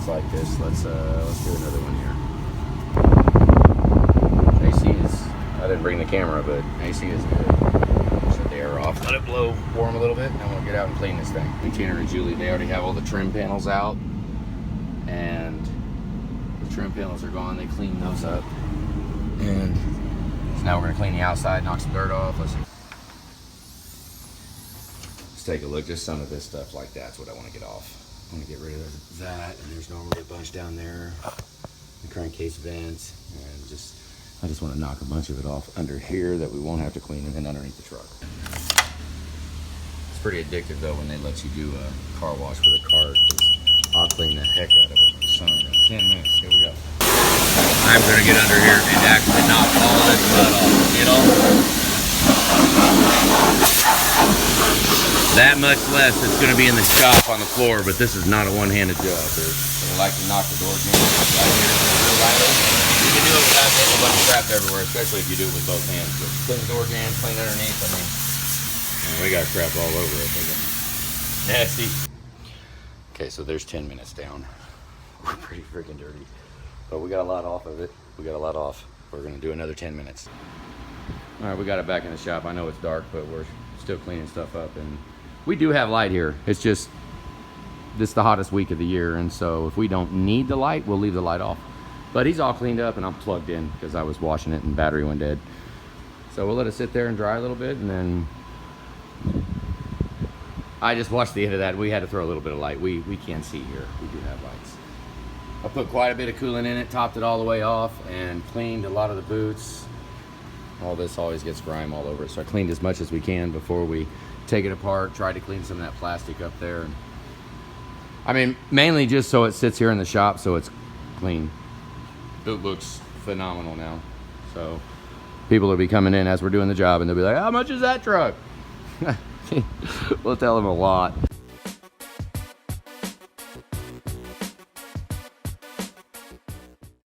spots like this. Let's do another one here. AC is, I didn't bring the camera, but AC is good. Shut the air off, let it blow warm a little bit, and then we'll get out and clean this thing. Tanner and Julie, they already have all the trim panels out, and the trim panels are gone. They cleaned those up, and so now we're gonna clean the outside, knock some dirt off. Let's take a look. Just some of this stuff like that's what I want to get off. I want to get rid of that, and there's normally a bunch down there, the crankcase vents, and I just want to knock a bunch of it off under here that we won't have to clean, and then underneath the truck. It's pretty addictive though when they let you do a car wash with a cart. I'll clean the heck out of it. Son of a 10 minutes. Here we go. I'm gonna get under here and actually knock all this mud off. You know, that much less it's gonna be in the shop on the floor, but this is not a one-handed job. I like to knock the door jambs right here. You can do it without getting a bunch of crap everywhere, especially if you do it with both hands. But clean the door jambs, clean underneath. I mean, we got crap all over it. Nasty. Okay, so there's 10 minutes down. We're pretty freaking dirty, but we got a lot off of it. We got a lot off. We're gonna do another 10 minutes. All right, we got it back in the shop. I know it's dark, but we're still cleaning stuff up, and we do have light here. It's just this is the hottest week of the year, and so if we don't need the light, we'll leave the light off. But he's all cleaned up and I'm plugged in because I was washing it and battery went dead. So we'll let it sit there and dry a little bit, and then I just watched the end of that. We had to throw a little bit of light. We can't see here. We do have lights. I put quite a bit of coolant in it, topped it all the way off, and cleaned a lot of the boots. All this always gets grime all over it, so I cleaned as much as we can before we take it apart. Tried to clean some of that plastic up there. I mean, mainly just so it sits here in the shop so it's clean. Boot looks phenomenal now. So people will be coming in as we're doing the job, and they'll be like, how much is that truck? We'll tell them a lot.